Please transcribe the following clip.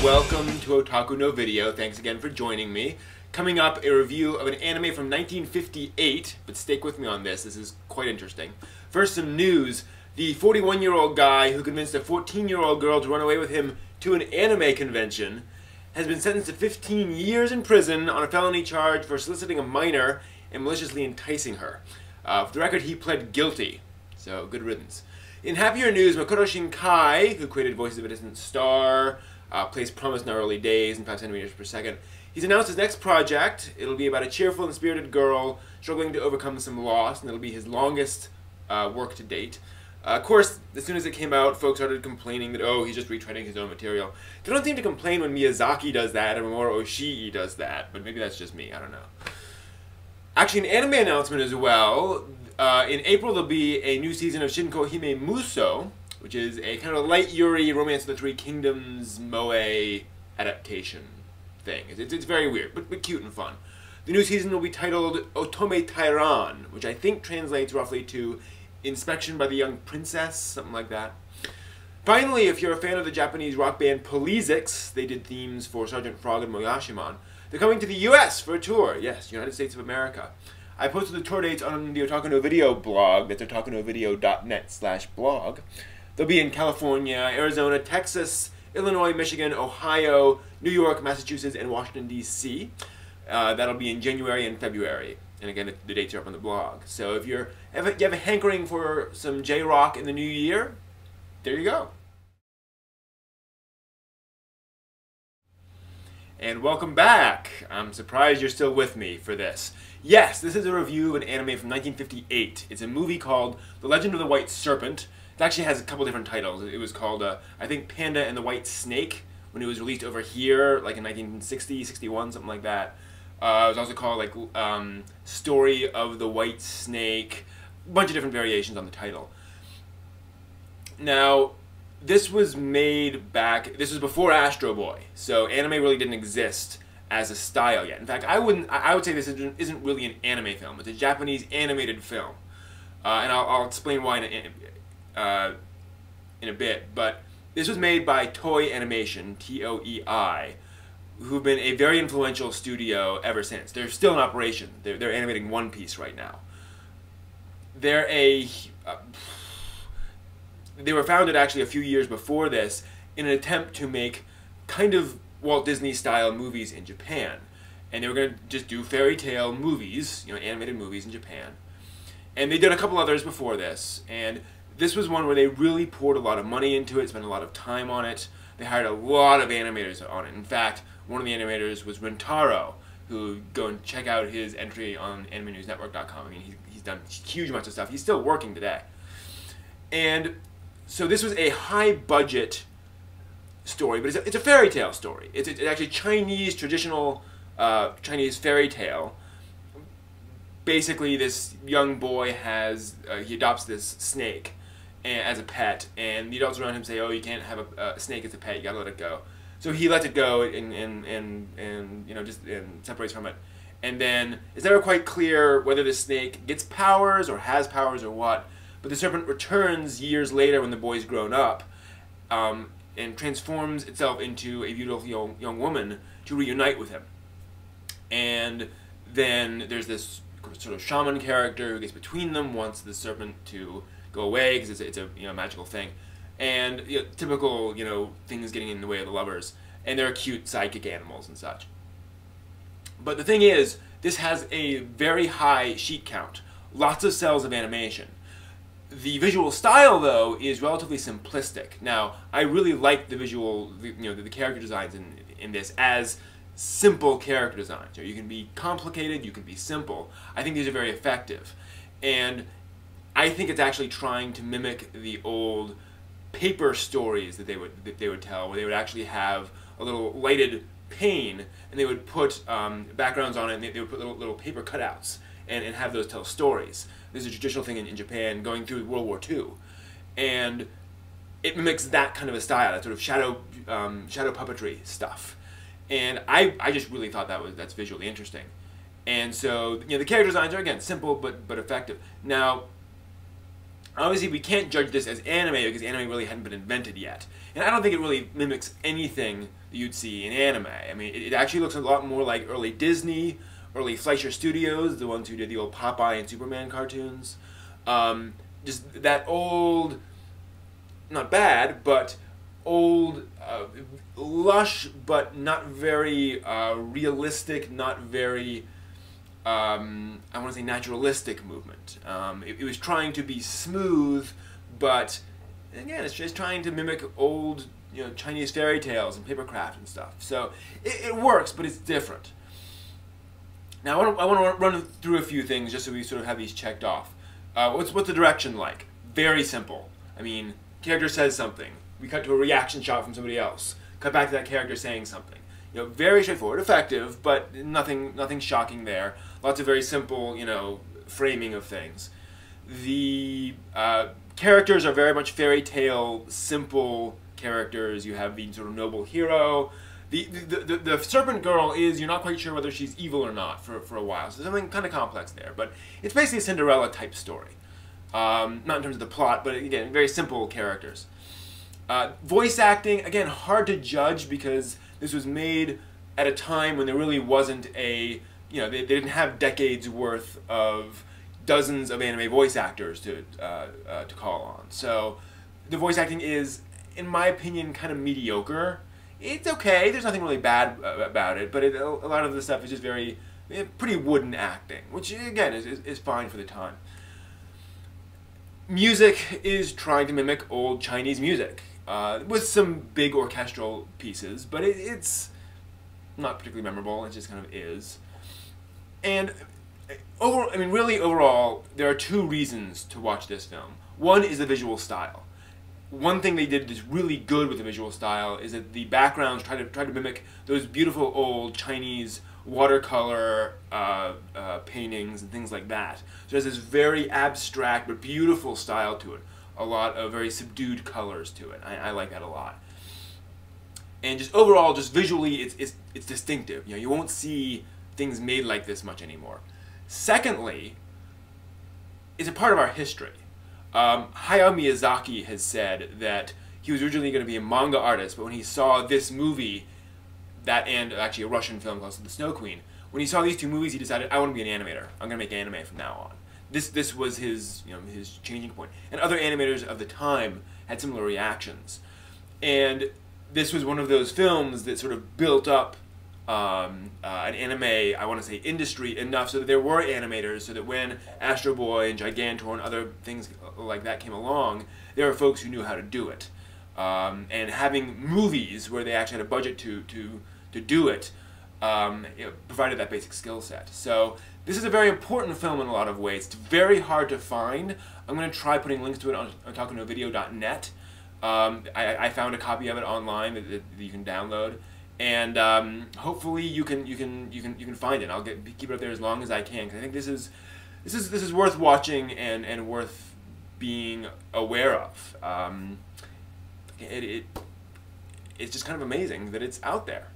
Welcome to Otaku no Video. Thanks again for joining me. Coming up, a review of an anime from 1958, but stick with me on this. This is quite interesting. First, some news. The 41-year-old guy who convinced a 14-year-old girl to run away with him to an anime convention has been sentenced to 15 years in prison on a felony charge for soliciting a minor and maliciously enticing her. For the record, he pled guilty, so good riddance. In happier news, Makoto Shinkai, who created Voices of a Distant Star, plays Promise in Our Early Days in 5 centimeters per second, he's announced his next project. It'll be about a cheerful and spirited girl struggling to overcome some loss, and it'll be his longest work to date. Of course, as soon as it came out, folks started complaining that, oh, he's just retreading his own material. They don't seem to complain when Miyazaki does that or Mamoru Oshii does that, but maybe that's just me, I don't know. Actually, an anime announcement as well. In April, there'll be a new season of Shin Koihime Musou, which is a kind of light Yuri Romance of the Three Kingdoms moe adaptation thing. It's very weird, but cute and fun. The new season will be titled Otome Tairan, which I think translates roughly to Inspection by the Young Princess, something like that. Finally, if you're a fan of the Japanese rock band POLYSICS, they did themes for Sergeant Frog and Moyashiman. They're coming to the US for a tour. Yes, United States of America. I posted the tour dates on the Otaku no Video blog. That's otakunovideo.net/blog. They'll be in California, Arizona, Texas, Illinois, Michigan, Ohio, New York, Massachusetts, and Washington, D.C. That'll be in January and February. And again, the dates are up on the blog. So if you have a hankering for some J-rock in the new year, there you go. And welcome back. I'm surprised you're still with me for this. Yes, this is a review of an anime from 1958. It's a movie called The Legend of the White Serpent. It actually has a couple different titles. It was called, I think, Panda and the White Snake when it was released over here, like in 1960, 61, something like that. It was also called, like, Story of the White Snake. A bunch of different variations on the title. Now, this was made back, this was before Astro Boy, so anime really didn't exist as a style yet. In fact, I would say this isn't really an anime film. It's a Japanese animated film. And I'll explain why in a bit, but this was made by Toei Animation, T-O-E-I, who've been a very influential studio ever since. They're still in operation. They're animating One Piece right now. They were founded actually a few years before this in an attempt to make kind of Walt Disney style movies in Japan. And they were going to just do fairy tale movies, you know, animated movies in Japan. And they did a couple others before this, and this was one where they really poured a lot of money into it, spent a lot of time on it. They hired a lot of animators on it. In fact, one of the animators was Rentaro, who go and check out his entry on AnimeNewsNetwork.com. I mean, he's done huge amounts of stuff. He's still working today. And so this was a high-budget story, but it's a fairy tale story. It's actually Chinese, traditional Chinese fairy tale. Basically, this young boy he adopts this snake as a pet, and the adults around him say, oh, you can't have a snake as a pet, you gotta let it go. So he lets it go and you know, just separates from it. And then it's never quite clear whether the snake gets powers or has powers or what, but the serpent returns years later when the boy's grown up, and transforms itself into a beautiful young woman to reunite with him. And then there's this sort of shaman character who gets between them, wants the serpent to go away because it's a magical thing, and typical things getting in the way of the lovers, and they're cute sidekick animals and such. But the thing is, this has a very high sheet count, lots of cells of animation. The visual style, though, is relatively simplistic. Now, I really like the visual, the character designs in this as simple character designs. You can be complicated, you can be simple. I think these are very effective. And I think it's actually trying to mimic the old paper stories that they would tell, where they would actually have a little lighted pane, and they would put backgrounds on it, and they would put little paper cutouts and have those tell stories. This is a traditional thing in Japan going through World War II. And it mimics that kind of a style, that sort of shadow puppetry stuff. And I just really thought that's visually interesting. And so, the character designs are, again, simple but effective. Now, Obviously, we can't judge this as anime because anime really hadn't been invented yet. And I don't think it really mimics anything that you'd see in anime. I mean, it actually looks a lot more like early Disney, early Fleischer Studios, the ones who did the old Popeye and Superman cartoons. Just that old, not bad, but old, lush, but not very realistic, not very, I want to say naturalistic movement. It was trying to be smooth, but again, it's just trying to mimic old, Chinese fairy tales and papercraft and stuff. So it works, but it's different. Now I want to run through a few things just so we sort of have these checked off. What's the direction like? Very simple. I mean, character says something. We cut to a reaction shot from somebody else. Cut back to that character saying something. Very straightforward, effective, but nothing shocking there. Lots of very simple, framing of things. The characters are very much fairy tale, simple characters. You have the sort of noble hero. The serpent girl you're not quite sure whether she's evil or not for a while. So there's something kind of complex there. But it's basically a Cinderella type story. Not in terms of the plot, but again, very simple characters. Voice acting, again, hard to judge because this was made at a time when there really wasn't they didn't have decades worth of dozens of anime voice actors to call on. So the voice acting is, in my opinion, kind of mediocre. It's okay, there's nothing really bad about it, but a lot of the stuff is just pretty wooden acting, which again is fine for the time. Music is trying to mimic old Chinese music, with some big orchestral pieces, but it's not particularly memorable, it just kind of is. And overall, there are two reasons to watch this film. One is the visual style. One thing they did that's really good with the visual style is that the backgrounds try to mimic those beautiful old Chinese watercolor paintings and things like that. So there's this very abstract but beautiful style to it. A lot of very subdued colors to it. I like that a lot. And just overall, just visually, it's distinctive. You won't see things made like this much anymore. Secondly, it's a part of our history. Hayao Miyazaki has said that he was originally going to be a manga artist, but when he saw this movie, and actually a Russian film called The Snow Queen, when he saw these two movies, he decided, I want to be an animator. I'm going to make anime from now on. This was his his changing point. And other animators of the time had similar reactions. And this was one of those films that sort of built up an anime, I want to say, industry enough so that there were animators, so that when Astro Boy and Gigantor and other things like that came along, there were folks who knew how to do it. And having movies where they actually had a budget to do it, provided that basic skill set. So this is a very important film in a lot of ways. It's very hard to find. I'm going to try putting links to it on otakunovideo.net. I found a copy of it online that you can download. And hopefully you can find it. I'll keep it up there as long as I can, because I think this is worth watching and worth being aware of. It's just kind of amazing that it's out there.